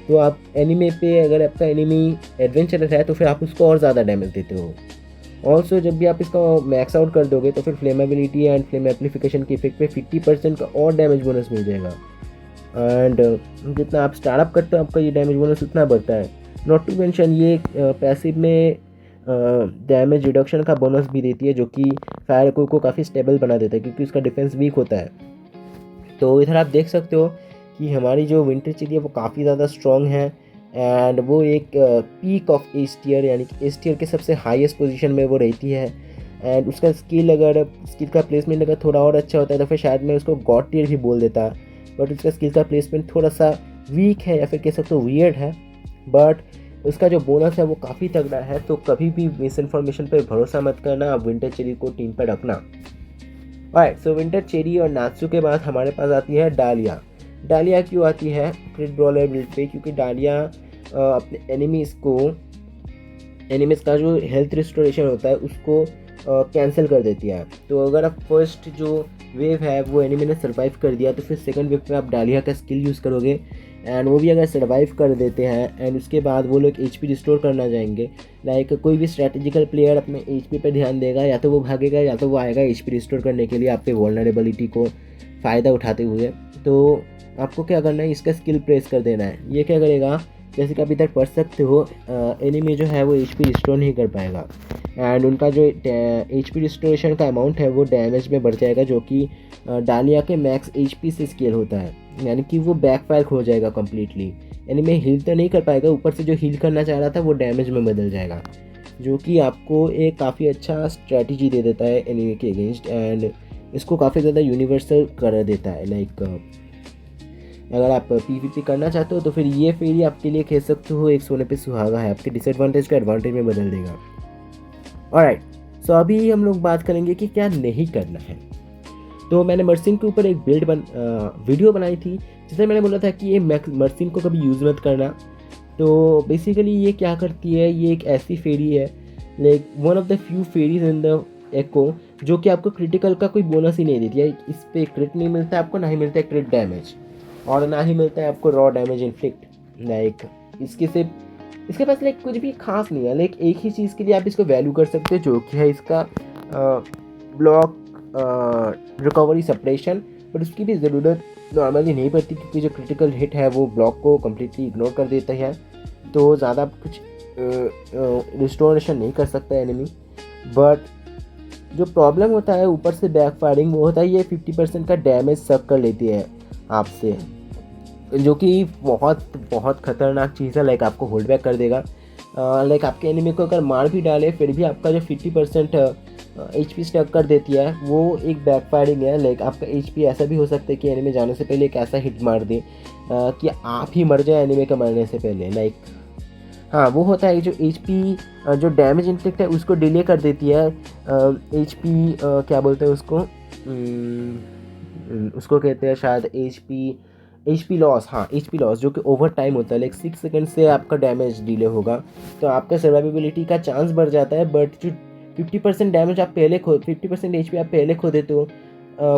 तो आप एनिमी पे, अगर आपका एनिमी एडवेंचरर है तो फिर आप उसको और ज़्यादा डैमेज देते हो। ऑल्सो जब भी आप इसका मैक्स आउट कर दोगे तो फिर फ्लेमेबिलिटी एंड फ्लेम एम्पलीफिकेशन के इफेक्ट पे 50% का और डैमेज बोनस मिल जाएगा। एंड जितना आप स्टार्टअप करते हो आपका ये डैमेज बोनस उतना बढ़ता है। नॉट टू मेंशन ये पैसिव में डैमेज रिडक्शन का बोनस भी देती है, जो कि फायर को काफ़ी स्टेबल बना देता है, क्योंकि उसका डिफेंस वीक होता है। तो इधर आप देख सकते हो कि हमारी जो विंटर चेरी है वो काफ़ी ज़्यादा स्ट्रॉन्ग है एंड वो एक पीक ऑफ एस टियर, यानी कि एस टियर के सबसे हाईएस्ट पोजीशन में वो रहती है। एंड उसका स्किल का प्लेसमेंट अगर थोड़ा और अच्छा होता है तो फिर शायद मैं उसको गॉड टियर भी बोल देता, बट उसका स्किल का प्लेसमेंट थोड़ा सा वीक है या फिर कह सकते हो वियर्ड है, बट उसका जो बोनस है वो काफ़ी तगड़ा है। तो कभी भी मिस इन्फॉर्मेशन पर भरोसा मत करना, आप विंटर चेरी को टीम पर रखना। राइट, सो विंटर चेरी और नात्सू के बाद हमारे पास आती है डालिया। डालिया क्यों आती है क्रिट ब्रॉलर बिल्ड पे, क्योंकि डालिया अपने एनिमीज़ का जो हेल्थ रिस्टोरेशन होता है उसको कैंसिल कर देती है। तो अगर आप फर्स्ट जो वेव है वो एनिमी ने सर्वाइव कर दिया तो फिर सेकंड वेव पे आप डालिया का स्किल यूज़ करोगे एंड वो भी अगर सर्वाइव कर देते हैं एंड उसके बाद वो लोग एचपी रिस्टोर करना जाएंगे। लाइक कोई भी स्ट्रैटेजिकल प्लेयर अपने एचपी पे ध्यान देगा, या तो वो भागेगा या तो वो आएगा एचपी रिस्टोर करने के लिए आपके वल्नरेबिलिटी को फ़ायदा उठाते हुए। तो आपको क्या करना है, इसका स्किल प्रेस कर देना है। ये क्या करेगा, जैसे कि आप इधर पढ़ सकते हो, एनिमी जो है वो एचपी रिस्टोर नहीं कर पाएगा एंड उनका जो एचपी रिस्टोरेशन का अमाउंट है वो डैमेज में बढ़ जाएगा, जो कि डालिया के मैक्स एचपी से स्केल होता है, यानी कि वो बैकफायर हो जाएगा कम्प्लीटली। एनिमी हील तो नहीं कर पाएगा, ऊपर से जो हील करना चाह रहा था वो डैमेज में बदल जाएगा, जो कि आपको एक काफ़ी अच्छा स्ट्रैटेजी दे देता है एनिमी के अगेंस्ट एंड इसको काफ़ी ज़्यादा यूनिवर्सल कर देता है। लाइक अगर आप पीवीपी करना चाहते हो तो फिर ये फेरी आपके लिए कह सकते हो एक सोने पे सुहागा है, आपके डिसएडवांटेज को एडवांटेज में बदल देगा। ऑलराइट, सो अभी हम लोग बात करेंगे कि क्या नहीं करना है। तो मैंने मर्सिन के ऊपर एक वीडियो बनाई थी जिसमें मैंने बोला था कि ये मर्सिन को कभी यूज़ मत करना। तो बेसिकली ये क्या करती है, ये एक ऐसी फेरी है, like one of the few ferries in the eco जो कि आपको क्रिटिकल का कोई बोनस ही नहीं देती है। इस पर क्रिट नहीं मिलता है आपको, ना ही मिलता है क्रिट डैमेज और ना ही मिलता है आपको रॉ डैमेज इन्फ्लिक्ट। लाइक इसके पास लाइक कुछ भी खास नहीं है। लाइक एक ही चीज़ के लिए आप इसको वैल्यू कर सकते हो, जो कि है इसका ब्लॉक रिकवरी सप्रेशन, बट उसकी भी ज़रूरत नॉर्मली नहीं पड़ती, क्योंकि जो क्रिटिकल हिट है वो ब्लॉक को कम्प्लीटली इग्नोर कर देता है, तो ज़्यादा कुछ रिस्टोरेशन नहीं कर सकता एनिमी। बट जो प्रॉब्लम होता है ऊपर से बैकफायरिंग, वो होता है ये 50% का डैमेज सक कर लेती है आपसे, जो कि बहुत बहुत ख़तरनाक चीज़ है। लाइक आपको होल्ड बैक कर देगा। लाइक आपके एनिमी को अगर मार भी डाले फिर भी आपका जो 50% एचपी स्टक कर देती है वो एक बैकफायरिंग है। लाइक आपका एचपी ऐसा भी हो सकता है कि एनिमी जाने से पहले एक ऐसा हिट मार दे कि आप ही मर जाए एनिमी के मरने से पहले। लाइक हाँ वो होता है जो HP जो डैमेज इन्फ्लिक्ट है उसको डिले कर देती है। HP क्या बोलते हैं उसको, उसको कहते हैं शायद HP लॉस। हाँ HP लॉस जो कि ओवर टाइम होता है, लाइक 6 सेकंड से आपका डैमेज डिले होगा तो आपका सर्वाइवेबिलिटी का चांस बढ़ जाता है। बट जो 50% डैमेज आप पहले 50% HP आप पहले खो देते हो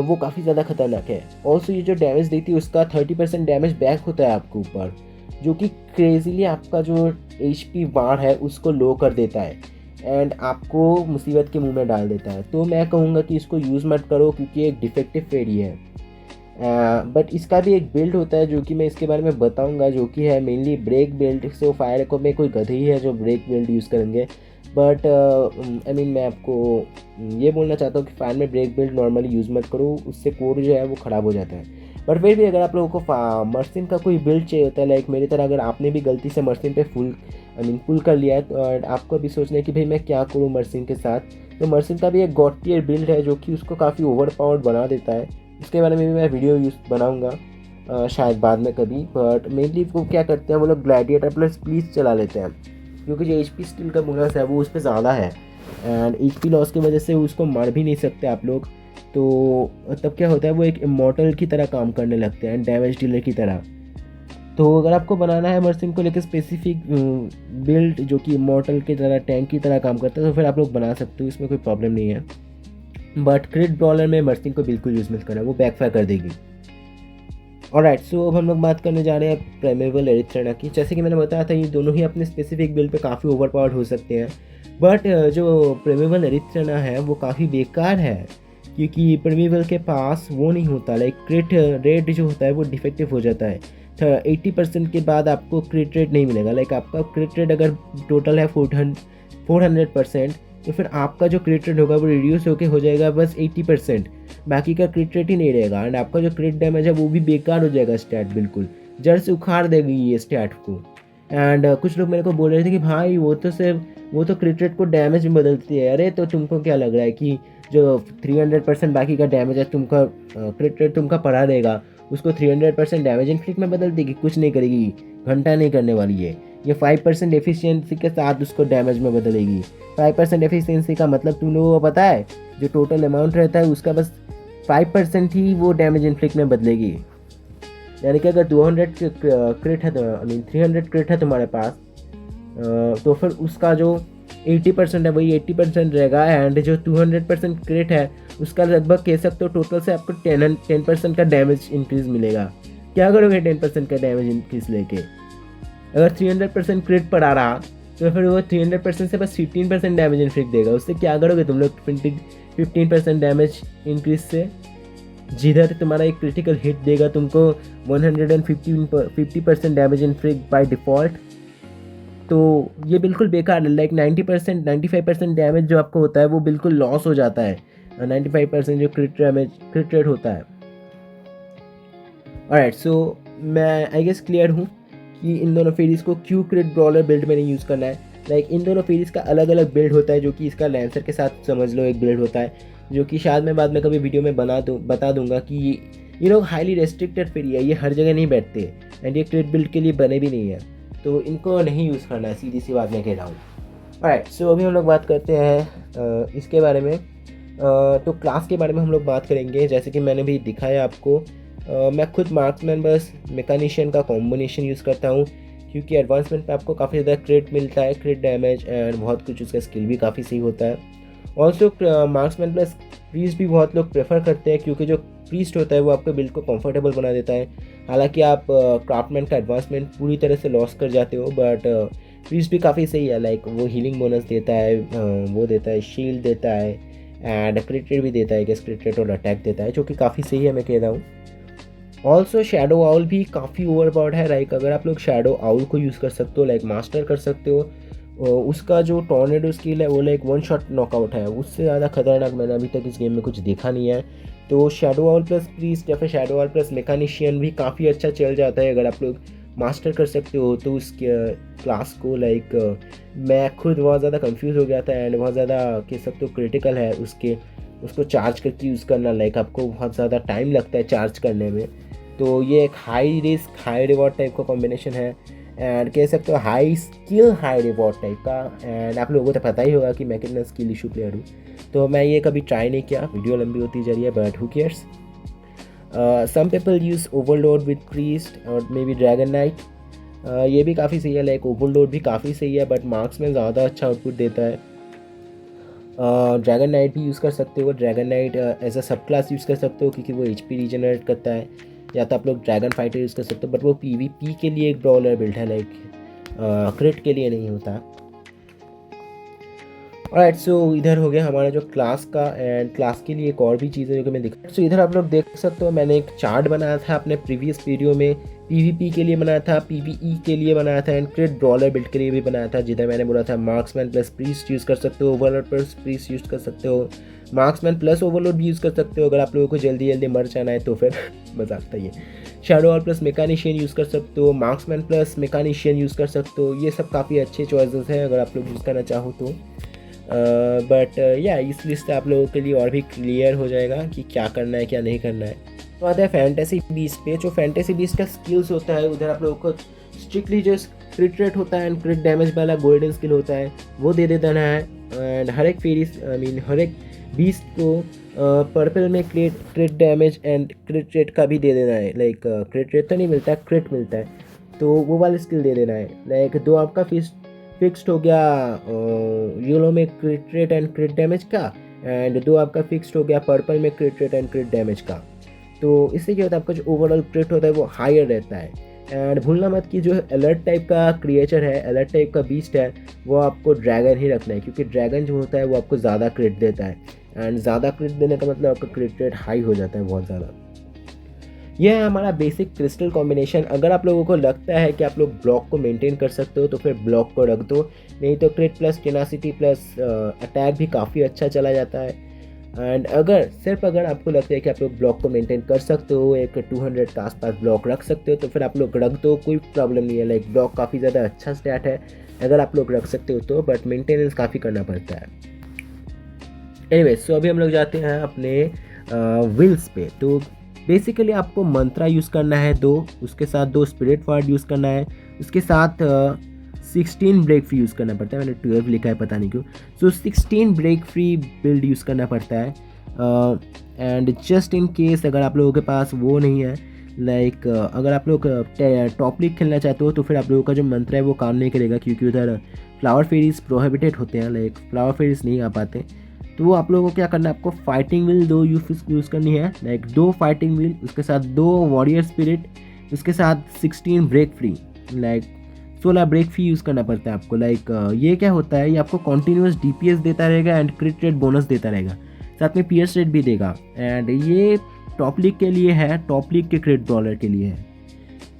वो काफ़ी ज़्यादा खतरनाक है। ऑल्सो ये जो डैमेज देती है उसका 30% डैमेज बैक होता है आपके ऊपर, जो कि क्रेजीली आपका जो HP बार है उसको लो कर देता है एंड आपको मुसीबत के मुंह में डाल देता है। तो मैं कहूँगा कि इसको यूज़ मत करो क्योंकि एक डिफेक्टिव फेरी है। बट इसका भी एक बिल्ड होता है जो कि मैं इसके बारे में बताऊंगा, जो कि है mainly break build. So fire को में कोई गधे ही है जो ब्रेक बिल्ड यूज़ करेंगे। बट आई मीन मैं आपको ये बोलना चाहता हूँ कि फायर में ब्रेक बिल्ड नॉर्मली यूज़ मत करो, उससे कोड जो है वो ख़राब हो जाता है। बट फिर भी अगर आप लोगों को मर्सिन का कोई बिल्ड चाहिए होता है, लाइक मेरी तरह अगर आपने भी गलती से मर्सिन पे पुल कर लिया है तो आपको भी सोचना है कि भाई मैं क्या करूँ मर्सिन के साथ, तो मर्सिन का भी एक गॉड टियर बिल्ड है जो कि उसको काफ़ी ओवर पावर्ड बना देता है। इसके बारे में भी मैं वीडियो बनाऊंगा शायद बाद में कभी। बट मेनली वो क्या करते हैं, वो लोग ग्लैडिएटर प्लस प्लीज चला लेते हैं क्योंकि जो HP स्टील का बोनस है वो उस पर ज़्यादा है एंड HP लॉस की वजह से उसको मार भी नहीं सकते आप लोग। तो तब क्या होता है वो एक इमॉर्टल की तरह काम करने लगते हैं, डैमेज डीलर की तरह। तो अगर आपको बनाना है मर्सिन को लेकर स्पेसिफिक बिल्ड जो कि इमॉर्टल की तरह टैंक की तरह काम करता है तो फिर आप लोग बना सकते हो, इसमें कोई प्रॉब्लम नहीं है। बट क्रिट ब्रॉलर में मर्सिन को बिल्कुल यूज़ मत करना, वो बैकफायर कर देगी। ऑलराइट, सो अब हम लोग बात करने जा रहे हैं प्राइमेवल एरिथ्रेना की। जैसे कि मैंने बताया था ये दोनों ही अपने स्पेसिफिक बिल्ड पे काफ़ी ओवरपावर्ड हो सकते हैं। बट जो प्राइमेवल एरिथ्रेना है वो काफ़ी बेकार है क्योंकि प्राइमेवल के पास वो नहीं होता, लाइक क्रिट रेट जो होता है वो डिफेक्टिव हो जाता है। 80% के बाद आपको क्रिट रेट नहीं मिलेगा। लाइक आपका क्रिट रेट अगर टोटल है 400% तो फिर आपका जो क्रिट रेट होगा वो रिड्यूस होकर हो जाएगा बस 80%, बाकी का क्रिट रेट ही नहीं रहेगा एंड आपका जो क्रिट डैमेज है वो भी बेकार हो जाएगा। स्टैट बिल्कुल जड़ से उखाड़ देगी ये स्टैट को। एंड कुछ लोग मेरे को बोल रहे थे कि भाई वो तो क्रिट रेट को डैमेज में बदलती है। अरे तो तुमको क्या लग रहा है कि जो 300% बाकी का डैमेज है तुमका क्रिट रेट तुमका पड़ा रहेगा, उसको 300% डैमेज इन्फ्लिक्ट में बदल देगी? कुछ नहीं करेगी, घंटा नहीं करने वाली है। ये 5% एफिशिएंसी के साथ उसको डैमेज में बदलेगी। 5% एफिशिएंसी का मतलब तुम लोगों को पता है, जो टोटल अमाउंट रहता है उसका बस 5% ही वो डैमेज इन्फ्लिक्ट में बदलेगी। यानी कि अगर 200 क्रिट है, आई मीन 300 क्रिट है तुम्हारे पास, तो फिर उसका जो 80% है वही 80% रहेगा एंड जो 200% क्रिट है उसका लगभग कह सकते हो टोटल से आपको 10% का डैमेज इंक्रीज मिलेगा। क्या करोगे 10% का डैमेज इंक्रीज लेके? अगर 300% क्रिट पड़ा रहा तो फिर वो 300% से बस 15% डैमेज इन्फ्लिक्ट देगा। उससे क्या करोगे तुम लोग 15% डैमेज इंक्रीज से? जिधर तुम्हारा एक क्रिटिकल हिट देगा तुमको 150% डैमेज इन्फ्लिक्ट बाय डिफ़ॉल्ट। तो ये बिल्कुल बेकार है। लाइक 90% 95% डैमेज जो आपको होता है वो बिल्कुल लॉस हो जाता है। 95% जो क्रिट रेट होता है। ऑलराइट, सो मैं आई गेस क्लियर हूँ कि इन दोनों फेरीज को क्यों क्रिट ब्रॉलर बिल्ड में नहीं यूज़ करना है। लाइक इन दोनों फेरीज का अलग अलग बिल्ड होता है, जो कि इसका लैंसर के साथ समझ लो एक बिल्ड होता है, जो कि शायद मैं बाद में कभी वीडियो में बता दूंगा कि ये लोग हाईली रेस्ट्रिक्टेड फेरी है, ये हर जगह नहीं बैठते एंड ये क्रिट बिल्ड के लिए बने भी नहीं है, तो इनको नहीं यूज़ करना है, सीधी सी बात मैं कह रहा हूँ। ऑलराइट, सो अभी हम लोग बात करते हैं इसके बारे में। तो क्लास के बारे में हम लोग बात करेंगे। जैसे कि मैंने भी दिखाया आपको, मैं खुद मार्क्समैन बस मैकेनिशियन का कॉम्बिनेशन यूज़ करता हूँ क्योंकि एडवांसमेंट पे आपको काफ़ी ज़्यादा क्रिट मिलता है, क्रिट डैमेज एंड बहुत कुछ, उसका स्किल भी काफ़ी सही होता है। ऑल्सो मार्क्समैन प्लस प्रीस्ट भी बहुत लोग प्रेफर करते हैं क्योंकि जो प्रीस्ट होता है वो आपके बिल्ड को कंफर्टेबल बना देता है। हालांकि आप क्राफ्टमैन का एडवांसमेंट पूरी तरह से लॉस कर जाते हो, बट प्रीस्ट भी काफ़ी सही है। लाइक वो हीलिंग बोनस देता है, वो देता है शील्ड देता है एंड क्रिट रेट भी देता है, कि क्रिट रेट और अटैक देता है, जो कि काफ़ी सही है मैं कह रहा हूँ। ऑल्सो शैडो आउल भी काफ़ी ओवरपावर्ड है। लाइक अगर आप लोग शैडो आउल को यूज़ कर सकते हो, लाइक मास्टर कर सकते हो, उसका जो टॉर्नेडो स्किल है वो लाइक 1 शॉट नॉकआउट है, उससे ज़्यादा खतरनाक मैंने अभी तक इस गेम में कुछ देखा नहीं है। तो शैडो आउल प्लस प्रीस्ट या फिर शैडो आउल प्लस मैकेनिशियन भी काफ़ी अच्छा चल जाता है अगर आप लोग मास्टर कर सकते हो तो उस क्लास को। लाइक मैं खुद बहुत ज़्यादा कंफ्यूज हो गया था एंड बहुत ज़्यादा कह सकते हो क्रिटिकल है उसको चार्ज करके यूज़ करना। लाइक आपको बहुत ज़्यादा टाइम लगता है चार्ज करने में, तो ये एक high risk high reward type का कॉम्बिनेशन है एंड कह सकते हो high skill high reward type का। एंड आप लोगों को तो पता ही होगा कि मैं कितना स्किल इशू प्लेयर हूँ, तो मैं ये कभी ट्राई नहीं किया। वीडियो लंबी होती जा रही है, but who cares. Some people use overload with priest और मे बी ड्रैगन नाइट। ये भी काफ़ी सही है, लाइक ओवरलोड भी काफ़ी सही है, बट मार्क्स में ज़्यादा अच्छा आउटपुट देता है। ड्रैगन नाइट भी यूज़ कर सकते हो। ड्रैगन नाइट एज अ सब क्लास यूज़ कर सकते हो क्योंकि वो HP रीजनरेट करता है। या तो आप लोग ड्रैगन फाइटर यूज़ कर सकते हो, बट वो PvP के लिए एक ब्रॉलर बिल्ड है, लाइक क्रिट के लिए नहीं होता। ऑलराइट, सो इधर हो गया हमारा जो क्लास का। एंड क्लास के लिए एक और भी चीज़ें जो कि मैं दिखा। सो इधर आप लोग देख सकते हो, मैंने एक चार्ट बनाया था अपने प्रीवियस वीडियो में। PvP के लिए बनाया था, PvE के लिए बनाया था, एंड क्रिट ब्रॉलर बिल्ड के लिए भी बनाया था, जिधर मैंने बोला था मार्क्समैन प्लस प्रीस्ट यूज़ कर सकते हो, ओवरलोड प्लस प्रीस्ट यूज़ कर सकते हो, मार्क्समैन प्लस ओवरलोड भी यूज़ कर सकते हो अगर आप लोगों को जल्दी जल्दी मर जाना है तो। फिर मजाक था ये। शैडो और प्लस मैकेनिशियन यूज़ कर सकते हो, मार्क्समैन प्लस मैकेनिशियन यूज़ कर सकते हो। ये सब काफ़ी अच्छे चॉइसेस हैं अगर आप लोग यूज़ करना चाहो तो। बट या इस लिस्ट से आप लोगों के लिए और भी क्लियर हो जाएगा कि क्या करना है क्या नहीं करना है। तो आता है फैंटेसी बीस्ट पे। जो फैंटेसी बीस्ट का स्किल्स होता है, उधर आप लोगों को स्ट्रिक्टली जो क्रिट रेट होता है एंड क्रिट डैमेज वाला गोल्डन स्किल होता है वो दे देना है। एंड हर एक फेरिस हर एक बीस्ट को पर्पल में क्रिट डैमेज एंड क्रिट रेट का भी दे देना है। लाइक क्रिट रेट तो नहीं मिलता है, क्रिट मिलता है, तो वो वाला स्किल दे देना है। लाइक दो आपका फिक्स्ड हो गया येलो में क्रिट रेट एंड क्रिट डैमेज का, एंड दो आपका फिक्स्ड हो गया पर्पल में क्रिट रेट एंड क्रिट डैमेज का। तो इससे क्या होता है, आपका जो ओवरऑल क्रिट होता है वो हायर रहता है। एंड भूलना मत कि जो अलर्ट टाइप का क्रिएचर है, अलर्ट टाइप का बीस्ट है, वो आपको ड्रैगन ही रखना है, क्योंकि ड्रैगन जो होता है वो आपको ज़्यादा क्रिट देता है। एंड ज़्यादा क्रिट देने का मतलब आपका क्रिट रेट हाई हो जाता है बहुत ज़्यादा। यह है हमारा बेसिक क्रिस्टल कॉम्बिनेशन। अगर आप लोगों को लगता है कि आप लोग ब्लॉक को मेंटेन कर सकते हो तो फिर ब्लॉक को रख दो, नहीं तो क्रिट प्लस टेनासिटी प्लस अटैक भी काफ़ी अच्छा चला जाता है। एंड अगर आपको लगता है कि आप लोग ब्लॉक को मेंटेन कर सकते हो, एक 200 के आसपास ब्लॉक रख सकते हो, तो फिर आप लोग रख दो, कोई प्रॉब्लम नहीं है। लाइक ब्लॉक काफ़ी ज़्यादा अच्छा स्टैट है अगर आप लोग रख सकते हो तो, बट मेंटेनेंस काफ़ी करना पड़ता है। एनीवेज, सो अभी हम लोग जाते हैं अपने विल्स पे। तो बेसिकली आपको मंत्रा यूज़ करना है 2, उसके साथ 2 स्पिरिट वर्ड यूज़ करना है, उसके साथ 16 ब्रेक फ्री यूज़ करना पड़ता है। मैंने 12 लिखा है पता नहीं क्यों। सो 16 ब्रेक फ्री बिल्ड यूज़ करना पड़ता है। एंड जस्ट इन केस अगर आप लोगों के पास वो नहीं है, लाइक अगर आप लोग टॉप लीग खेलना चाहते हो तो फिर आप लोगों का जो मंत्र है वो काम नहीं करेगा, क्योंकि उधर फ्लावर फेरीज प्रोहिबिटेड होते हैं, लाइक फ्लावर फेरीज नहीं आ पाते। तो आपको लोगों को क्या करना है, आपको फाइटिंग व्हील 2 यूज़ करनी है, लाइक 2 फाइटिंग व्हील, उसके साथ 2 वॉरियर स्पिरिट, उसके साथ 16 break free, like 16 break free use करना पड़ता है आपको। लाइक ये क्या होता है, ये आपको कॉन्टीन्यूस DPS देता रहेगा एंड क्रिट रेट बोनस देता रहेगा, साथ में PS रेट भी देगा। एंड ये टॉप लीग के लिए है, टॉप लीग के क्रिट ब्रॉलर के लिए है।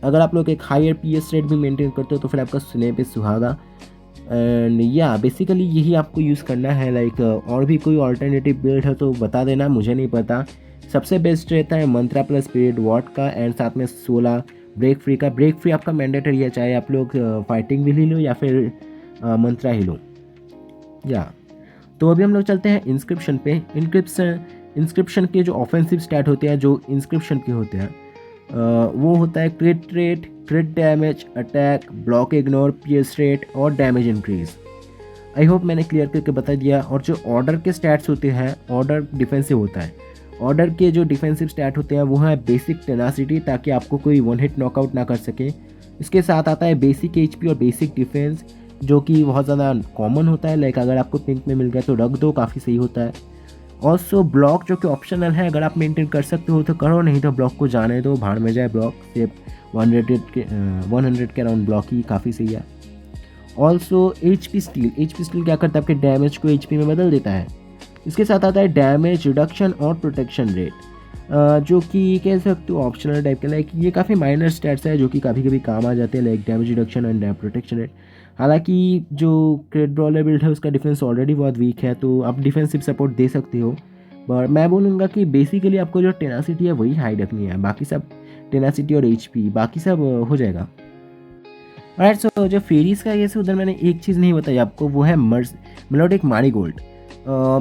अगर आप लोग एक हायर PS रेट भी मेंटेन करते हो तो फिर आपका सुने पे सुहागा। एंड या बेसिकली यही आपको यूज़ करना है। लाइक और भी कोई ऑल्टरनेटिव बिल्ड है तो बता देना, मुझे नहीं पता। सबसे बेस्ट रहता है मंत्रा प्लस स्पिरिट वॉट का, एंड साथ में 16 ब्रेक फ्री का। ब्रेक फ्री आपका मैंडेटरी है, चाहे आप लोग फाइटिंग भी ही लो या फिर मंत्रा ही लो। या तो अभी हम लोग चलते हैं इंस्क्रिप्शन पे। इंस्क्रिप्शन के जो ऑफेंसिव स्टैट होते हैं, जो इंस्क्रिप्शन के होते हैं, वो होता है क्रिट rate, क्रिट damage, attack, block ignore, PS rate और डैमेज इंक्रीज। आई होप मैंने क्लियर करके बता दिया। और जो ऑर्डर के स्टैट्स होते हैं, ऑर्डर डिफेंसिव होता है। ऑर्डर के जो डिफेंसिव स्टैट होते हैं वो है बेसिक टेनासिटी, ताकि आपको कोई 1 हिट नॉकआउट ना कर सके। इसके साथ आता है बेसिक HP और बेसिक डिफेंस, जो कि बहुत ज़्यादा कॉमन होता है। लाइक अगर आपको पिंक में मिल गया तो रख दो, काफ़ी सही होता है। ऑल्सो ब्लॉक जो कि ऑप्शनल है, अगर आप मेंटेन कर सकते हो तो करो, नहीं तो ब्लॉक को जाने दो, भाड़ में जाए ब्लॉक। सिर्फ 100 के अराउंड ब्लॉक ही काफ़ी सही है। ऑल्सो HP स्टील क्या करता है, आपके डैमेज को HP में बदल देता है। इसके साथ आता है डैमेज रिडक्शन और प्रोटेक्शन रेट, जो कि कह सकते हो ऑप्शनल टाइप के। लाइक ये काफ़ी माइनर स्टैट्स है जो कि कभी कभी काम आ जाते हैं, like damage reduction and protection rate. हालांकि जो क्रिट ब्रॉलर बिल्ड है उसका डिफेंस ऑलरेडी बहुत वीक है, तो आप डिफेंसिव सपोर्ट दे सकते हो। बट मैं बोलूँगा कि बेसिकली आपको जो टेनासिटी है वही हाई रखनी है, बाकी सब टेनासिटी और HP बाकी सब हो जाएगा। राइट, सो जो फेरीज का ये उधर मैंने एक चीज़ नहीं बताई आपको, वो है मेलोडिक मैरीगोल्ड।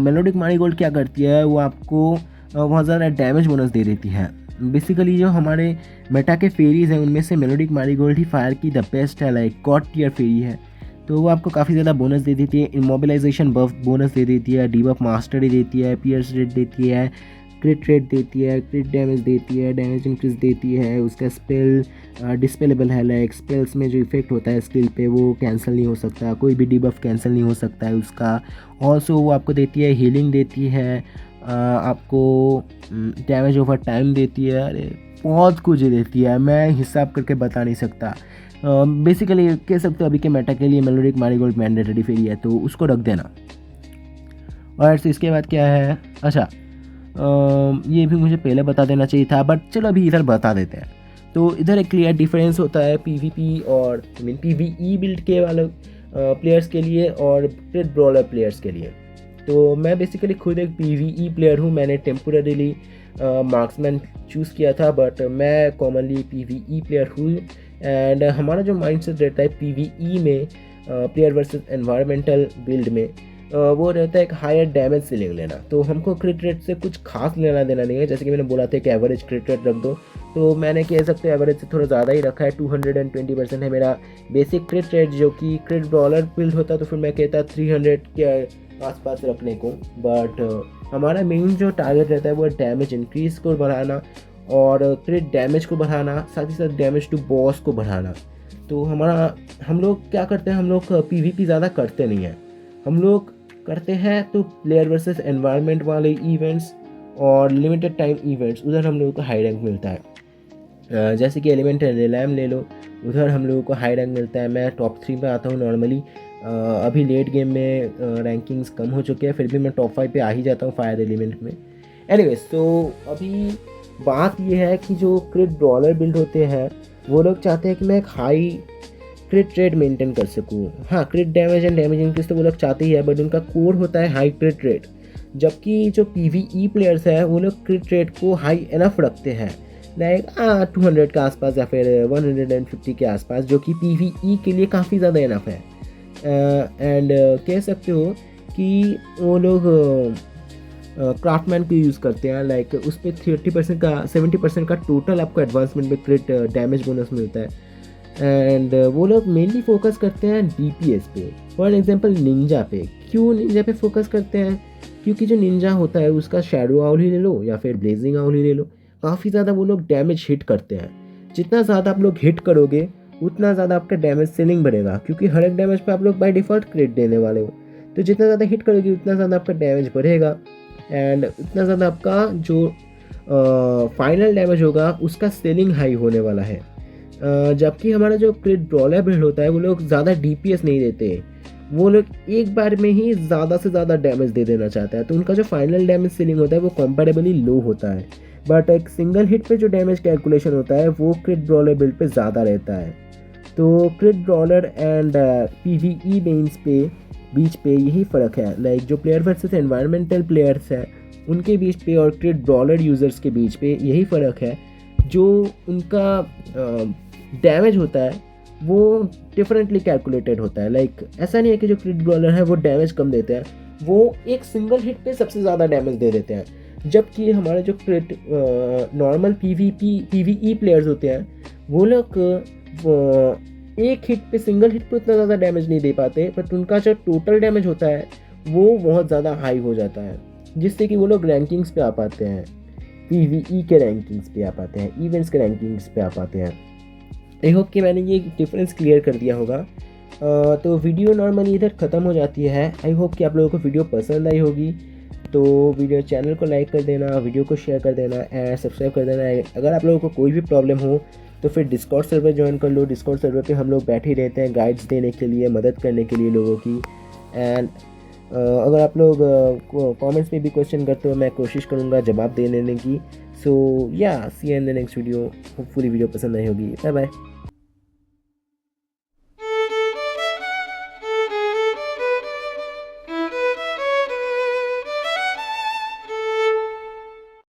मेलोडिक मैरीगोल्ड क्या करती है, वो आपको बहुत ज़्यादा डैमेज बोनस दे देती है। बेसिकली जो हमारे मेटा के फेरीज हैं उनमें से मेलोडिक मैरीगोल्ड ही फायर की द बेस्ट है, लाइक गॉड टियर फेरी है। तो वो आपको काफ़ी ज़्यादा बोनस दे देती है, इमोबिलाइजेशन बफ बोनस दे देती है, डीबफ मास्टरी देती है, पियर्स रेट देती है, क्रिट रेट देती है, क्रिट डैमेज देती है, डैमेज इंक्रीज देती है। उसका स्पेल डिस्पेलेबल है, लाइक स्पेल्स में जो इफेक्ट होता है स्किल पे वो कैंसिल नहीं हो सकता, कोई भी डीबफ कैंसिल नहीं हो सकता है उसका। ऑल्सो वो आपको देती है हीलिंग देती है, आपको डैमेज ओवर टाइम देती है, अरे बहुत कुछ देती है, मैं हिसाब करके बता नहीं सकता। बेसिकली कह सकते हो अभी के मेटा के लिए मेलोडिक मैरीगोल्ड मैंडेटरी फेरी है, तो उसको रख देना। और इसके बाद क्या है, अच्छा ये भी मुझे पहले बता देना चाहिए था, बट चलो अभी इधर बता देते हैं। तो इधर एक क्लियर डिफरेंस होता है पीवीपी और पीवीई बिल्ड के वाले प्लेयर्स के लिए और क्रिट ब्रॉलर प्लेयर्स के लिए। तो मैं बेसिकली खुद एक पीवीई प्लेयर हूँ, मैंने टेम्पोररीली मार्क्समैन चूज़ किया था, बट मैं कॉमनली पीवीई प्लेयर हूँ। एंड हमारा जो माइंडसेट रहता है पीवीई में प्लेयर वर्सेस एनवायरमेंटल बिल्ड में वो रहता है एक हायर डैमेज सीलिंग लेना। तो हमको क्रिट रेट से कुछ खास लेना देना नहीं है, जैसे कि मैंने बोला था कि एवरेज क्रिट रेट रख दो, तो मैंने कह सकते हो एवरेज से थोड़ा ज़्यादा ही रखा है। 220% है मेरा बेसिक क्रिट रेट, जो कि क्रिट ब्रॉलर बिल्ड होता तो फिर मैं कहता 300 के आसपास रखने को। बट हमारा मेन जो टारगेट रहता है वो डैमेज इंक्रीज को बढ़ाना और क्रिट डैमेज को बढ़ाना, साथ ही साथ डैमेज टू बॉस को बढ़ाना। तो हम लोग क्या करते हैं, हम लोग पीवीपी ज़्यादा करते नहीं हैं, हम लोग करते हैं तो प्लेयर वर्सेस एनवायरनमेंट वाले इवेंट्स और लिमिटेड टाइम इवेंट्स, उधर हम लोगों को हाई रैंक मिलता है। जैसे कि एलिमेंटल रिलैम ले लो, उधर हम लोगों को हाई रैंक मिलता है। मैं टॉप 3 पे आता हूँ नॉर्मली, अभी लेट गेम में रैंकिंग्स कम हो चुके हैं, फिर भी मैं टॉप 5 पे आ ही जाता हूँ फायर एलिमेंट में। एनीवेज, तो अभी बात यह है कि जो क्रिट ब्रॉलर बिल्ड होते हैं वो लोग चाहते हैं कि मैं एक हाई क्रिट रेट मेंटेन कर सकूँ। हाँ, क्रिट डैमेज एंड डैमेज इंक्रीज तो वो लोग चाहते ही है, बट उनका कोर होता है हाई क्रिट रेट। जबकि जो पीवीई प्लेयर्स हैं वो लोग क्रिट रेट को हाई इनफ रखते हैं, लाइक 200 के आसपास या फिर 150 के आसपास, जो कि पीवीई के लिए काफ़ी ज़्यादा इनफ है। एंड कह सकते हो कि वो लोग क्राफ्टमैन को यूज़ करते हैं, लाइक उस पर 30% का 70% का टोटल आपको एडवांसमेंट में क्रिट डैमेज बोनस मिलता है। एंड वो लोग मेनली फोकस करते हैं डीपीएस पे, फॉर एग्जांपल निंजा पे। क्यों निंजा पे फोकस करते हैं? क्योंकि जो निंजा होता है उसका शैडो आउल ही ले लो या फिर ब्लेजिंग आउल ही ले लो, काफ़ी ज़्यादा वो लोग डैमेज हिट करते हैं। जितना ज़्यादा आप लोग हिट करोगे उतना ज़्यादा आपका डैमेज सीलिंग बढ़ेगा, क्योंकि हर एक डैमेज पे आप लोग बाय डिफ़ॉल्ट क्रिट देने वाले हो। तो जितना ज़्यादा हिट करोगे उतना ज़्यादा आपका डैमेज बढ़ेगा एंड उतना ज़्यादा आपका जो फाइनल डैमेज होगा उसका सेलिंग हाई होने वाला है। जबकि हमारा जो क्रिट ब्रॉलर बिल्ड होता है वो लोग ज़्यादा डीपीएस नहीं देते, वो लोग एक बार में ही ज़्यादा से ज़्यादा डैमेज दे देना चाहता है, तो उनका जो फाइनल डैमेज सीलिंग होता है वो कंपैरेबली लो होता है। बट एक सिंगल हिट पे जो डैमेज कैलकुलेशन होता है वो क्रिट ब्रॉलर बिल्ड पे ज़्यादा रहता है। तो crit brawler and PvE mains पे बीच पे यही फ़र्क है, लाइक जो प्लेयर वर्सेस एनवायरमेंटल प्लेयर्स हैं उनके बीच पे और क्रिट ब्रॉलर यूज़र्स के बीच पे यही फ़र्क है। जो उनका डैमेज होता है वो डिफरेंटली कैलकुलेटेड होता है, लाइक ऐसा नहीं है कि जो क्रिट ब्रॉलर है वो डैमेज कम देते हैं, वो एक सिंगल हिट पे सबसे ज़्यादा डैमेज दे देते हैं। जबकि हमारे जो क्रिट नॉर्मल पीवीई प्लेयर्स होते हैं वो लोग एक हिट पे सिंगल हिट पे उतना ज़्यादा डैमेज नहीं दे पाते, बट उनका जो टोटल डैमेज होता है वो बहुत ज़्यादा हाई हो जाता है, जिससे कि वो लोग रैंकिंग्स पे आ पाते हैं, पीवीई के रैंकिंग्स पे आ पाते हैं, इवेंट्स के रैंकिंग्स पे आ पाते हैं। आई होप कि मैंने ये डिफरेंस क्लियर कर दिया होगा। तो वीडियो नॉर्मली इधर ख़त्म हो जाती है। आई होप कि आप लोगों को वीडियो पसंद आई होगी, तो वीडियो चैनल को लाइक कर देना, वीडियो को शेयर कर देना एंड सब्सक्राइब कर देना। अगर आप लोगों को कोई भी प्रॉब्लम हो तो फिर डिस्कॉर्ड सर्वर ज्वाइन कर लो। डिस्कॉर्ड सर्वर पे हम लोग बैठे रहते हैं गाइड्स देने के लिए, मदद करने के लिए लोगों की। एंड अगर आप लोग कमेंट्स में भी क्वेश्चन करते हो मैं कोशिश करूँगा जवाब दे लेने की। So yeah see you in the next video. Hopefully video पसंद आई होगी। Bye bye.